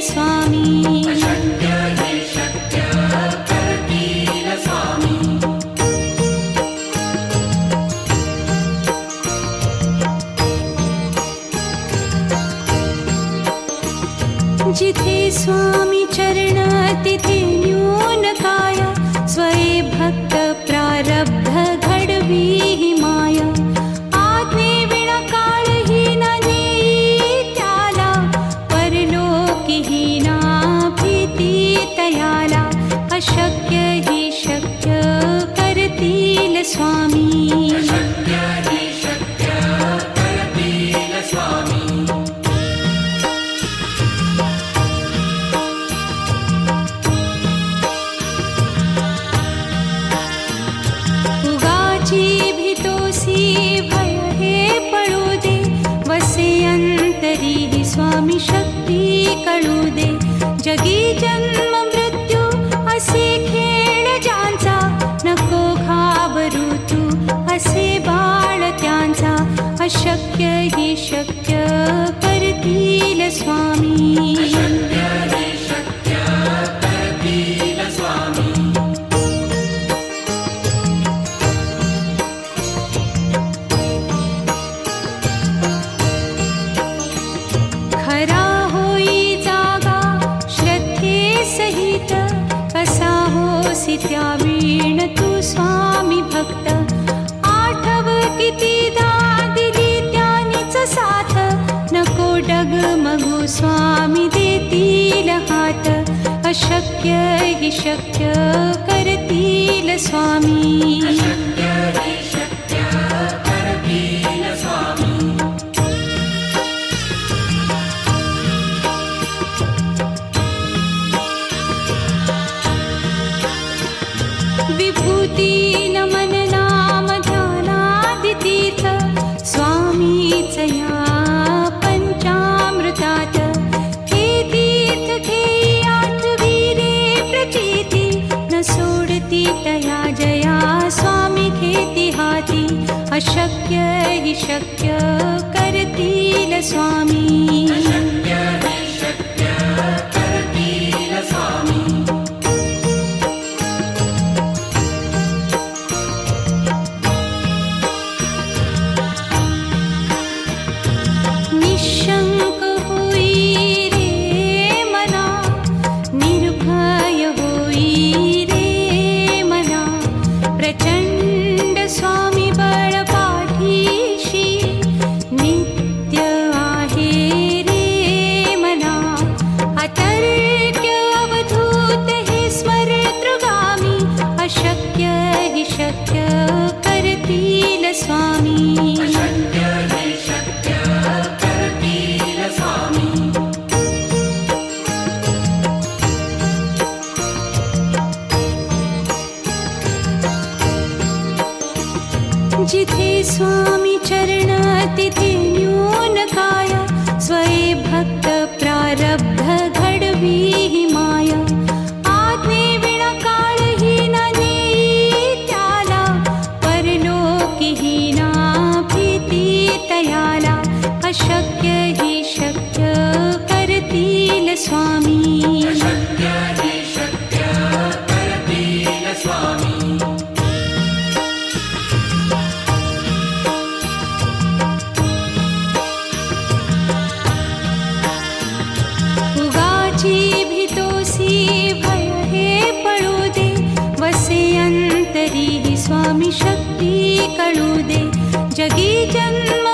स्वामी अशक्य हे शक्य करतील स्वामी जिथे स्वामी चरण तिथे न्यून काय स्वये भक्त प्रारब्ध घडवी ही माया आज्ञे विना काळही न नेई त्याला परलोकीही ना भीती तयाला अशक्य ही शक्य करतील स्वामी अशक्य हे शक्य करतील स्वामी भय हे पळू दे वसे अंतरी ही स्वामी शक्ती कळू दे जगी जन्म मृत्यू असे खेळ ज्यांचा नको घाबरू तू असे बाळ त्यांचा अशक्य ही शक्य करतील स्वामी अशक्य हे शक्य करतील स्वामी खरा होई जागा श्रद्धे सहित कसा होसी त्या वीण तू स्वामी भक्त आठव कितीदा दिली त्यानीच साथ नको डगमगू स्वामी देतील हात अशक्य ही शक्य करतील स्वामी अशक्य हे शक्य करतील स्वामी विभूती नमन नाम ध्यानादितीर्थ स्वामीच या पंचामृतात हे तीर्थ घेई आठवी रे प्रचिती न सोडती तया जया स्वामी घेती हाती अशक्य ही शक्य करतील स्वामी अशक्य हे शक्य करतील स्वामी निशंक होई रे मना निर्भय होई रे मना प्रचंड स्वामी बळ पाठीशी नित्य आहे रे मना अतर्क्य अवधूत हे स्मरतृगामी अशक्य हि शक्य करतील स्वामी अशक्य हे शक्य करतील स्वामी जिथे स्वामी चरण तिथे न्यून काय स्वये भक्त प्रारब्ध घडवी ही माया आज्ञे विना काळही न नेई त्याला परलोकीही ना भीती तयाला अशक्य ही शक्य करतील स्वामी अशक्य हे शक्य करतील स्वामी भय हे पळू दे वसे अंतरी ही स्वामी शक्ती कळू दे जगी जन्म